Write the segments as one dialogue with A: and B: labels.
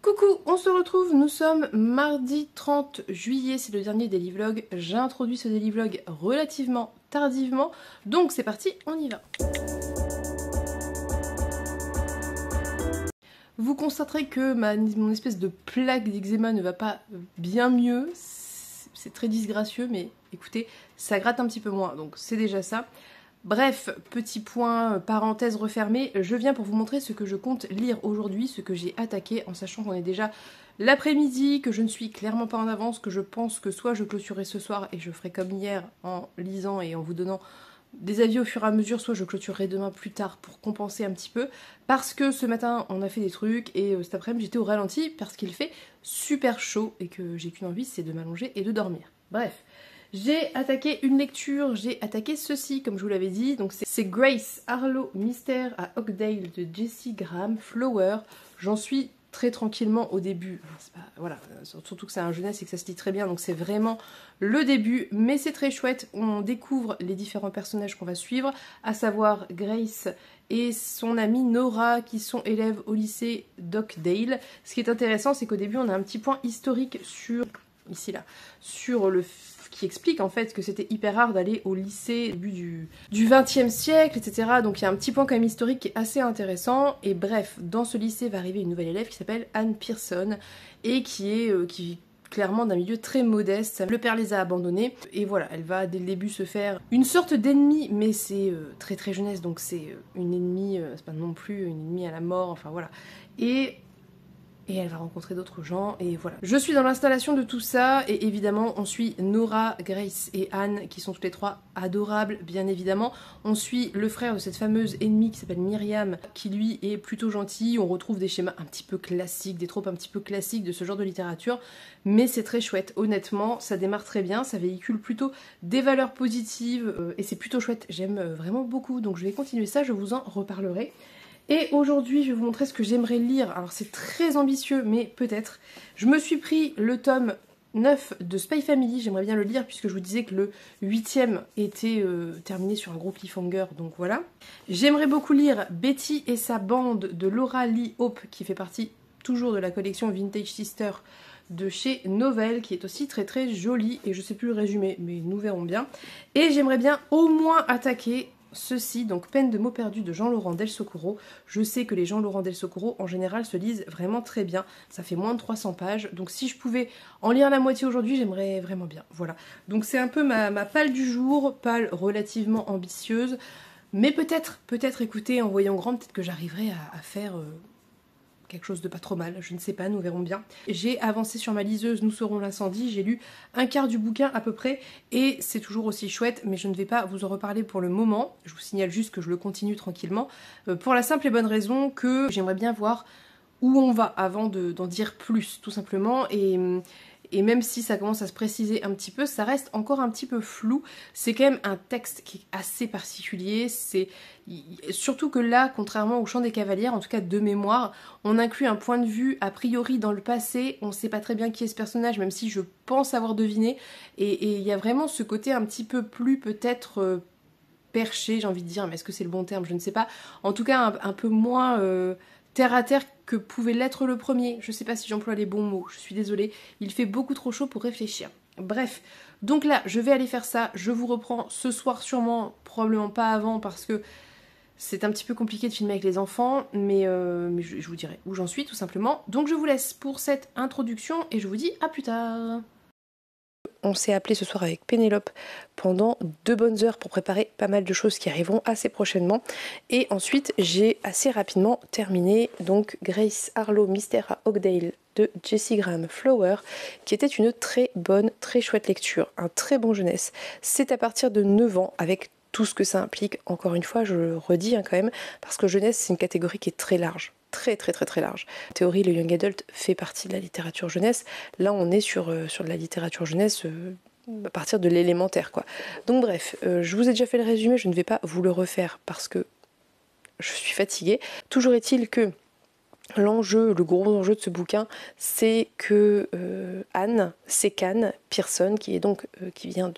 A: Coucou, on se retrouve, nous sommes mardi 30 juillet, c'est le dernier daily vlog. J'ai introduit ce daily vlog relativement tardivement, donc c'est parti, on y va. Vous constaterez que mon espèce de plaque d'eczéma ne va pas bien mieux, c'est très disgracieux, mais écoutez, ça gratte un petit peu moins, donc c'est déjà ça. Bref, petit point, parenthèse refermée, je viens pour vous montrer ce que je compte lire aujourd'hui, ce que j'ai attaqué, en sachant qu'on est déjà l'après-midi, que je ne suis clairement pas en avance, que je pense que soit je clôturerai ce soir et je ferai comme hier en lisant et en vous donnant des avis au fur et à mesure, soit je clôturerai demain plus tard pour compenser un petit peu, parce que ce matin on a fait des trucs et cet après-midi j'étais au ralenti parce qu'il fait super chaud et que j'ai qu'une envie, c'est de m'allonger et de dormir. Bref. J'ai attaqué une lecture, j'ai attaqué ceci, comme je vous l'avais dit, donc c'est Grace, Harlow, Mystère à Oakdale de Jessie Graham, Flower. J'en suis très tranquillement au début, voilà, surtout que c'est un jeunesse et que ça se lit très bien, donc c'est vraiment le début, mais c'est très chouette, on découvre les différents personnages qu'on va suivre, à savoir Grace et son amie Nora qui sont élèves au lycée d'Oakdale. Ce qui est intéressant, c'est qu'au début on a un petit point historique sur, ici là, sur le qui explique en fait que c'était hyper rare d'aller au lycée au début du XXe siècle, etc. Donc il y a un petit point quand même historique qui est assez intéressant. Et bref, dans ce lycée va arriver une nouvelle élève qui s'appelle Anne Pearson et qui est clairement d'un milieu très modeste. Le père les a abandonnés et voilà, elle va dès le début se faire une sorte d'ennemie, mais c'est très très jeunesse, donc c'est une ennemie, c'est pas non plus une ennemie à la mort, enfin voilà. Et elle va rencontrer d'autres gens, et voilà. Je suis dans l'installation de tout ça, et évidemment, on suit Nora, Grace et Anne, qui sont toutes les trois adorables, bien évidemment. On suit le frère de cette fameuse ennemie qui s'appelle Myriam, qui lui est plutôt gentil. On retrouve des schémas un petit peu classiques, des tropes un petit peu classiques de ce genre de littérature, mais c'est très chouette. Honnêtement, ça démarre très bien, ça véhicule plutôt des valeurs positives, et c'est plutôt chouette. J'aime vraiment beaucoup, donc je vais continuer ça, je vous en reparlerai. Et aujourd'hui, je vais vous montrer ce que j'aimerais lire. Alors c'est très ambitieux, mais peut-être. Je me suis pris le tome 9 de Spy Family, j'aimerais bien le lire puisque je vous disais que le 8e était terminé sur un gros cliffhanger, donc voilà. J'aimerais beaucoup lire Betty et sa bande de Laura Lee Hope, qui fait partie toujours de la collection Vintage Sister de chez Novell, qui est aussi très très jolie, et je sais plus le résumé, mais nous verrons bien. Et j'aimerais bien au moins attaquer ceci, donc Peine de mots perdus de Jean-Laurent Del Socorro. Je sais que les Jean-Laurent Del Socorro en général se lisent vraiment très bien, ça fait moins de 300 pages, donc si je pouvais en lire la moitié aujourd'hui, j'aimerais vraiment bien, voilà. Donc c'est un peu ma palle du jour, palle relativement ambitieuse, mais peut-être, écoutez, en voyant grand, peut-être que j'arriverai à faire quelque chose de pas trop mal, je ne sais pas, nous verrons bien. J'ai avancé sur ma liseuse Nous serons l'incendie, j'ai lu un quart du bouquin à peu près, et c'est toujours aussi chouette, mais je ne vais pas vous en reparler pour le moment, je vous signale juste que je le continue tranquillement, pour la simple et bonne raison que j'aimerais bien voir où on va avant d'en dire plus, tout simplement, et même si ça commence à se préciser un petit peu, ça reste encore un petit peu flou. C'est quand même un texte qui est assez particulier, surtout que là, contrairement au Chant des Cavalières, en tout cas de mémoire, on inclut un point de vue a priori dans le passé, on sait pas très bien qui est ce personnage, même si je pense avoir deviné, et il y a vraiment ce côté un petit peu plus peut-être perché, j'ai envie de dire, mais est-ce que c'est le bon terme, je ne sais pas, en tout cas un peu moins terre à terre que pouvait l'être le premier. Je sais pas si j'emploie les bons mots, je suis désolée, il fait beaucoup trop chaud pour réfléchir. Bref, donc là, je vais aller faire ça, je vous reprends ce soir sûrement, probablement pas avant parce que c'est un petit peu compliqué de filmer avec les enfants, mais je vous dirai où j'en suis tout simplement. Donc je vous laisse pour cette introduction et je vous dis à plus tard. On s'est appelé ce soir avec Pénélope pendant 2 bonnes heures pour préparer pas mal de choses qui arriveront assez prochainement. Et ensuite, j'ai assez rapidement terminé donc Grace, Harlow, Mystère à Oakdale de Jessie Graham, Flower, qui était une très bonne, très chouette lecture, un très bon jeunesse. C'est à partir de 9 ans avec tout ce que ça implique, encore une fois, je le redis quand même, parce que jeunesse, c'est une catégorie qui est très large. Très large. En théorie, le young adult fait partie de la littérature jeunesse. Là, on est sur de la littérature jeunesse à partir de l'élémentaire, quoi. Donc bref, je vous ai déjà fait le résumé, je ne vais pas vous le refaire parce que je suis fatiguée. Toujours est-il que l'enjeu, le gros enjeu de ce bouquin, c'est que Anne Pearson, qui vient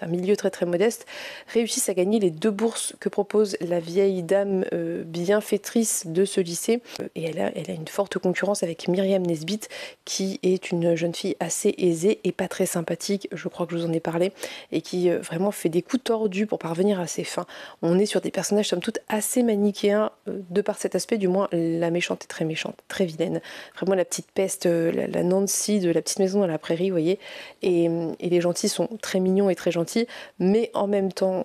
A: un milieu très très modeste, réussissent à gagner les 2 bourses que propose la vieille dame bienfaitrice de ce lycée. Et elle a une forte concurrence avec Myriam Nesbitt, qui est une jeune fille assez aisée et pas très sympathique, je crois que je vous en ai parlé, et qui vraiment fait des coups tordus pour parvenir à ses fins. On est sur des personnages somme toute assez manichéens, de par cet aspect, du moins la méchante est très méchante, très vilaine. Vraiment la petite peste, la Nancy de la petite maison dans la prairie, vous voyez. Et les gentils sont très mignons et très gentils. Mais en même temps,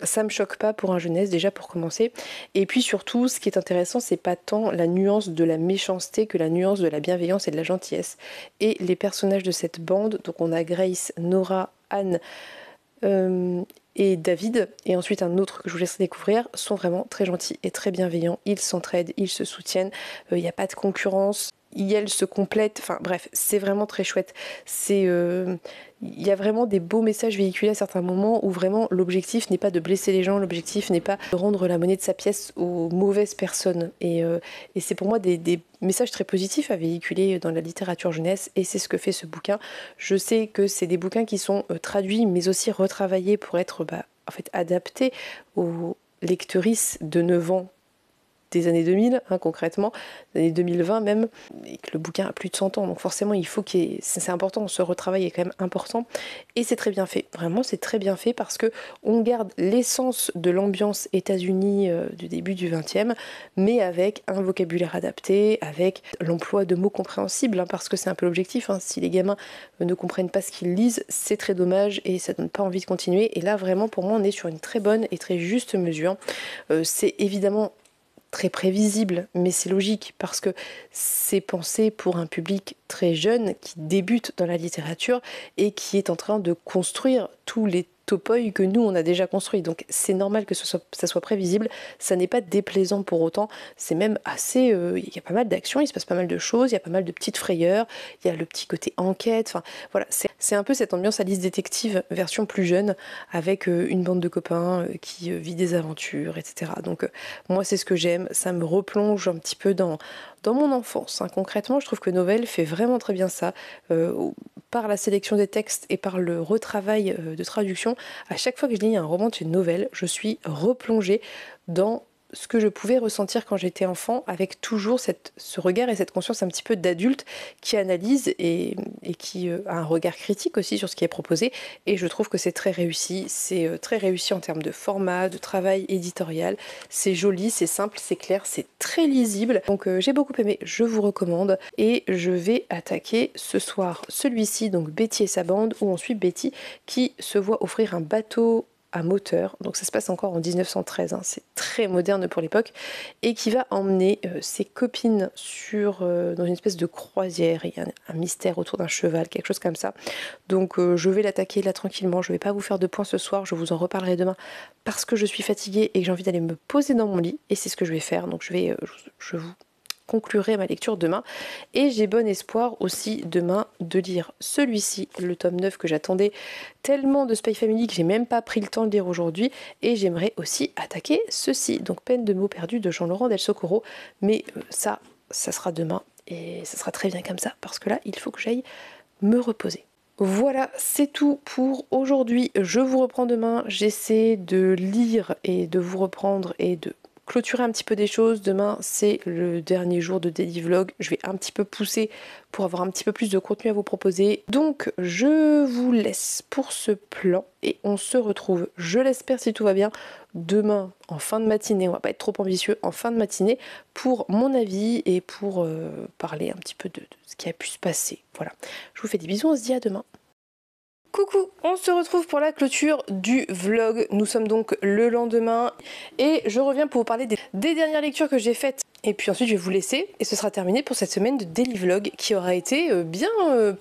A: ça me choque pas pour un jeunesse, déjà pour commencer. Et puis surtout, ce qui est intéressant, c'est pas tant la nuance de la méchanceté que la nuance de la bienveillance et de la gentillesse. Et les personnages de cette bande, donc on a Grace, Nora, Anne et David, et ensuite un autre que je vous laisserai découvrir, sont vraiment très gentils et très bienveillants. Ils s'entraident, ils se soutiennent, il n'y a pas de concurrence. Elles se complètent, enfin bref, c'est vraiment très chouette. Il y a vraiment des beaux messages véhiculés à certains moments où vraiment l'objectif n'est pas de blesser les gens, l'objectif n'est pas de rendre la monnaie de sa pièce aux mauvaises personnes. Et c'est pour moi des messages très positifs à véhiculer dans la littérature jeunesse, et c'est ce que fait ce bouquin. Je sais que c'est des bouquins qui sont traduits mais aussi retravaillés pour être en fait adaptés aux lectrices de 9 ans des années 2000, concrètement, des années 2020 même, et que le bouquin a plus de 100 ans, donc forcément il faut c'est important, ce retravail est quand même important, et c'est très bien fait, vraiment c'est très bien fait, parce que on garde l'essence de l'ambiance États-Unis du début du 20e, mais avec un vocabulaire adapté, avec l'emploi de mots compréhensibles, parce que c'est un peu l'objectif, si les gamins ne comprennent pas ce qu'ils lisent, c'est très dommage, et ça donne pas envie de continuer, et là vraiment pour moi on est sur une très bonne et très juste mesure. C'est évidemment très prévisible, mais c'est logique parce que c'est pensé pour un public très jeune qui débute dans la littérature et qui est en train de construire tous les topoïs que nous on a déjà construits. Donc c'est normal que ça soit prévisible, ça n'est pas déplaisant pour autant, c'est même assez... il y a pas mal d'actions, il se passe pas mal de choses, il y a pas mal de petites frayeurs, il y a le petit côté enquête, enfin voilà, c'est un peu cette ambiance Alice détective version plus jeune, avec une bande de copains qui vit des aventures, etc. Donc moi c'est ce que j'aime, ça me replonge un petit peu dans mon enfance. Concrètement, je trouve que Novelle fait vraiment très bien ça, par la sélection des textes et par le retravail de traduction. À chaque fois que je lis un roman de une nouvelle, je suis replongée dans ce que je pouvais ressentir quand j'étais enfant, avec toujours ce regard et cette conscience un petit peu d'adulte qui analyse et qui a un regard critique aussi sur ce qui est proposé, et je trouve que c'est très réussi en termes de format, de travail éditorial, c'est joli, c'est simple, c'est clair, c'est très lisible, donc j'ai beaucoup aimé, je vous recommande, et je vais attaquer ce soir celui-ci, donc Betty et sa bande, où on suit Betty qui se voit offrir un bateau à moteur, donc ça se passe encore en 1913, c'est très moderne pour l'époque, et qui va emmener ses copines dans une espèce de croisière. Il y a un mystère autour d'un cheval, quelque chose comme ça, donc je vais l'attaquer là tranquillement, je vais pas vous faire de points ce soir, je vous en reparlerai demain parce que je suis fatiguée et que j'ai envie d'aller me poser dans mon lit, et c'est ce que je vais faire, donc je vous conclurai ma lecture demain, et j'ai bon espoir aussi demain de lire celui-ci, le tome 9 que j'attendais tellement de Spy Family que j'ai même pas pris le temps de lire aujourd'hui, et j'aimerais aussi attaquer ceci, donc Peine de mots perdus de Jean-Laurent Del Socorro, mais ça sera demain, et ça sera très bien comme ça, parce que là il faut que j'aille me reposer. Voilà, c'est tout pour aujourd'hui. Je vous reprends demain, j'essaie de lire et de vous reprendre et de clôturer un petit peu des choses. Demain c'est le dernier jour de Daily Vlog, je vais un petit peu pousser pour avoir un petit peu plus de contenu à vous proposer, donc je vous laisse pour ce plan et on se retrouve, je l'espère si tout va bien, demain en fin de matinée, on va pas être trop ambitieux, en fin de matinée pour mon avis et pour parler un petit peu de ce qui a pu se passer. Voilà, je vous fais des bisous, on se dit à demain. Coucou, on se retrouve pour la clôture du vlog. Nous sommes donc le lendemain et je reviens pour vous parler des dernières lectures que j'ai faites. Et puis ensuite je vais vous laisser et ce sera terminé pour cette semaine de Daily Vlog qui aura été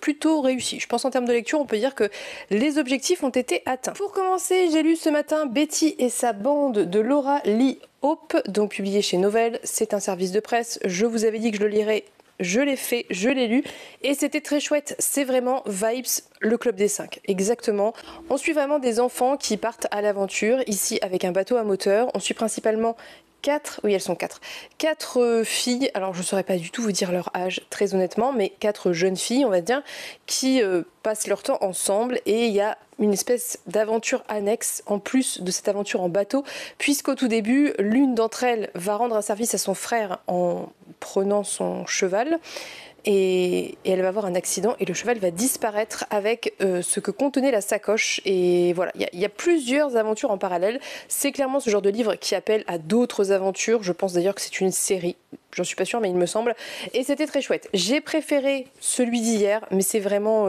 A: plutôt réussie. Je pense en termes de lecture on peut dire que les objectifs ont été atteints. Pour commencer, j'ai lu ce matin Betty et sa bande de Laura Lee Hope, donc publié chez Novelle. C'est un service de presse, je vous avais dit que je le lirais. Je l'ai fait, je l'ai lu et c'était très chouette, c'est vraiment vibes le club des 5, exactement. On suit vraiment des enfants qui partent à l'aventure, ici avec un bateau à moteur, on suit principalement 4, oui elles sont 4, 4 filles, alors je ne saurais pas du tout vous dire leur âge très honnêtement, mais 4 jeunes filles on va dire, qui passent leur temps ensemble et il y a une espèce d'aventure annexe en plus de cette aventure en bateau, puisqu'au tout début, l'une d'entre elles va rendre un service à son frère en prenant son cheval. Et elle va avoir un accident et le cheval va disparaître avec ce que contenait la sacoche. Et voilà, il y a plusieurs aventures en parallèle. C'est clairement ce genre de livre qui appelle à d'autres aventures. Je pense d'ailleurs que c'est une série. J'en suis pas sûre, mais il me semble. Et c'était très chouette. J'ai préféré celui d'hier, mais c'est vraiment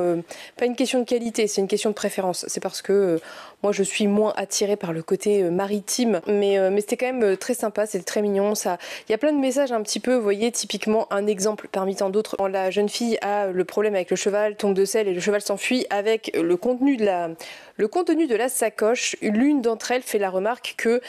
A: pas une question de qualité, c'est une question de préférence. C'est parce que moi, je suis moins attirée par le côté maritime. Mais c'était quand même très sympa, c'était très mignon. Il y a plein de messages un petit peu, vous voyez, typiquement un exemple parmi tant d'autres. Quand la jeune fille a le problème avec le cheval, tombe de selle et le cheval s'enfuit avec le contenu de la sacoche, l'une d'entre elles fait la remarque que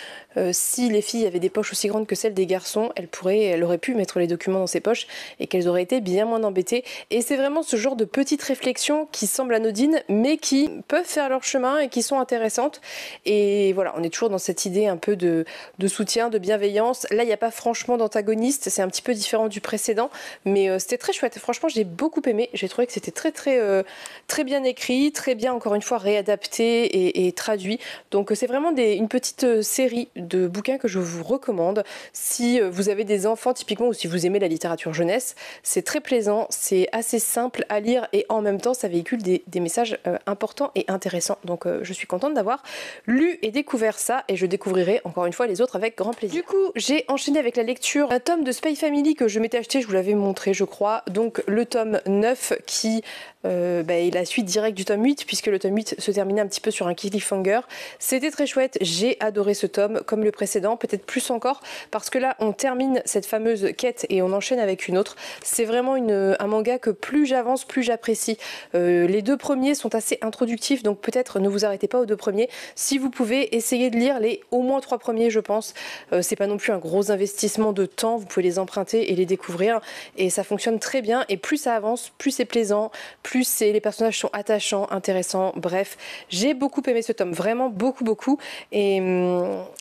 A: si les filles avaient des poches aussi grandes que celles des garçons, elle aurait pu mettre les documents dans ses poches et qu'elles auraient été bien moins embêtées. Et c'est vraiment ce genre de petites réflexions qui semblent anodines mais qui peuvent faire leur chemin et qui sont intéressantes. Et voilà, on est toujours dans cette idée un peu de soutien, de bienveillance. Là, il n'y a pas franchement d'antagoniste, c'est un petit peu différent du précédent, mais c'était très chouette. Franchement, j'ai beaucoup aimé. J'ai trouvé que c'était très bien écrit, très bien encore une fois réadapté et traduit. Donc c'est vraiment une petite série de bouquins que je vous recommande. Si vous avez des enfants typiquement ou si vous aimez la littérature jeunesse, c'est très plaisant, c'est assez simple à lire et en même temps ça véhicule des messages importants et intéressants. Donc je suis contente d'avoir lu et découvert ça et je découvrirai encore une fois les autres avec grand plaisir. Du coup, j'ai enchaîné avec la lecture un tome de Spy Family que je m'étais acheté, je vous l'avais montré je crois, donc le tome 9 qui est la suite directe du tome 8 puisque le tome 8 se terminait un petit peu sur un cliffhanger. C'était très chouette, j'ai adoré ce tome comme le précédent, peut-être plus encore parce que là on termine cette fameuse quête et on enchaîne avec une autre. C'est vraiment un manga que plus j'avance plus j'apprécie. Les 2 premiers sont assez introductifs donc peut-être ne vous arrêtez pas aux 2 premiers. Si vous pouvez essayer de lire les au moins 3 premiers je pense. C'est pas non plus un gros investissement de temps, vous pouvez les emprunter et les découvrir et ça fonctionne très bien et plus ça avance, plus c'est plaisant, plus les personnages sont attachants, intéressants, bref, j'ai beaucoup aimé ce tome, vraiment beaucoup et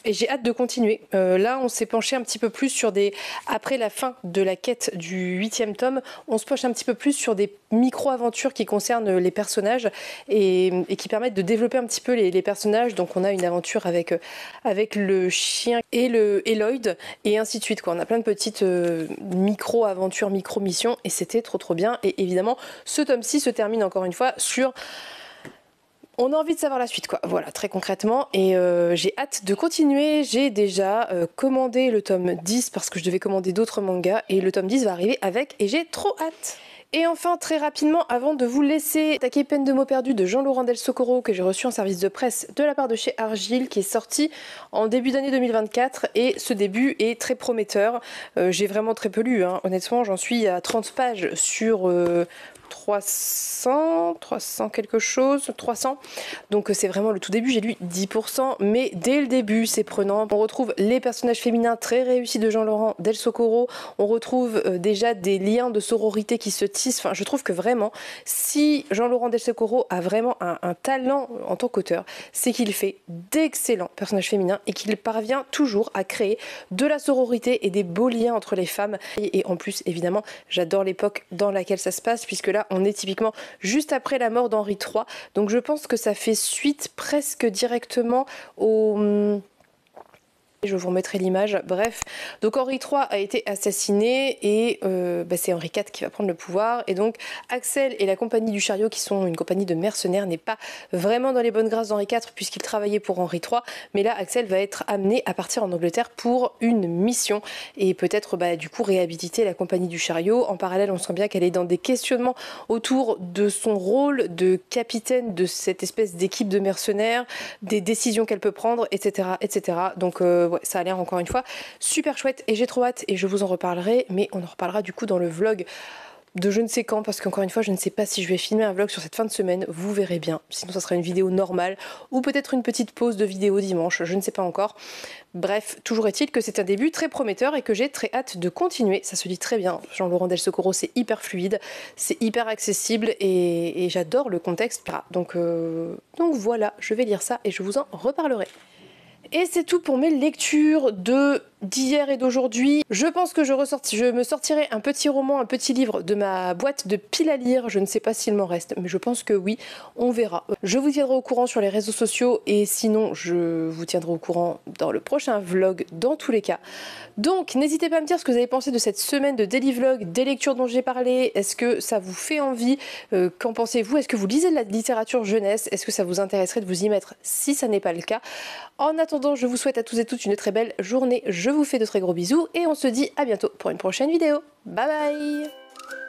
A: j'ai hâte de continuer. Là on s'est penché un petit peu plus sur après la fin de la quête du 8e tome, on se penche un petit peu plus sur des micro-aventures qui concernent les personnages et qui permettent de développer un petit peu les personnages. Donc on a une aventure avec le chien et Lloyd et ainsi de suite quoi. On a plein de petites micro-aventures, micro-missions et c'était trop bien. Et évidemment ce tome-ci se termine encore une fois sur on a envie de savoir la suite quoi, voilà très concrètement et j'ai hâte de continuer. J'ai déjà commandé le tome 10 parce que je devais commander d'autres mangas et le tome 10 va arriver avec et j'ai trop hâte. Et enfin, très rapidement, avant de vous laisser, attaquer Peine de mots perdus de Jean-Laurent Del Socorro que j'ai reçu en service de presse de la part de chez Argile qui est sorti en début d'année 2024 et ce début est très prometteur. J'ai vraiment très peu lu, hein. Honnêtement j'en suis à 30 pages sur 300 quelque chose, 300. Donc c'est vraiment le tout début, j'ai lu 10%, mais dès le début c'est prenant. On retrouve les personnages féminins très réussis de Jean-Laurent Del Socorro, on retrouve déjà des liens de sororité qui se tissent. Enfin, je trouve que vraiment, si Jean-Laurent Del Socorro a vraiment un talent en tant qu'auteur, c'est qu'il fait d'excellents personnages féminins et qu'il parvient toujours à créer de la sororité et des beaux liens entre les femmes. Et en plus, évidemment, j'adore l'époque dans laquelle ça se passe, puisque là, on est typiquement juste après la mort d'Henri III. Donc je pense que ça fait suite presque directement au... Je vous remettrai l'image, bref. Donc Henri III a été assassiné et c'est Henri IV qui va prendre le pouvoir. Et donc Axel et la compagnie du chariot, qui sont une compagnie de mercenaires, n'est pas vraiment dans les bonnes grâces d'Henri IV puisqu'il travaillait pour Henri III. Mais là, Axel va être amené à partir en Angleterre pour une mission et peut-être du coup réhabiliter la compagnie du chariot. En parallèle, on sent bien qu'elle est dans des questionnements autour de son rôle de capitaine de cette espèce d'équipe de mercenaires, des décisions qu'elle peut prendre, etc. etc. Donc ouais, ça a l'air encore une fois super chouette et j'ai trop hâte et je vous en reparlerai, mais on en reparlera du coup dans le vlog de je ne sais quand, parce qu'encore une fois je ne sais pas si je vais filmer un vlog sur cette fin de semaine, vous verrez bien, sinon ça sera une vidéo normale ou peut-être une petite pause de vidéo dimanche, je ne sais pas encore. Bref, toujours est-il que c'est un début très prometteur et que j'ai très hâte de continuer, ça se lit très bien. Jean-Laurent Del Socorro, c'est hyper fluide, c'est hyper accessible et j'adore le contexte. Donc voilà, je vais lire ça et je vous en reparlerai. Et c'est tout pour mes lectures d'hier et d'aujourd'hui. Je pense que je me sortirai un petit roman, un petit livre de ma boîte de piles à lire. Je ne sais pas s'il m'en reste, mais je pense que oui, on verra. Je vous tiendrai au courant sur les réseaux sociaux et sinon je vous tiendrai au courant dans le prochain vlog dans tous les cas. Donc n'hésitez pas à me dire ce que vous avez pensé de cette semaine de daily vlog, des lectures dont j'ai parlé. Est-ce que ça vous fait envie? Qu'en pensez-vous? Est-ce que vous lisez de la littérature jeunesse? Est-ce que ça vous intéresserait de vous y mettre si ça n'est pas le cas? En attendant, je vous souhaite à tous et toutes une très belle journée. Je vous fais de très gros bisous et on se dit à bientôt pour une prochaine vidéo. Bye bye!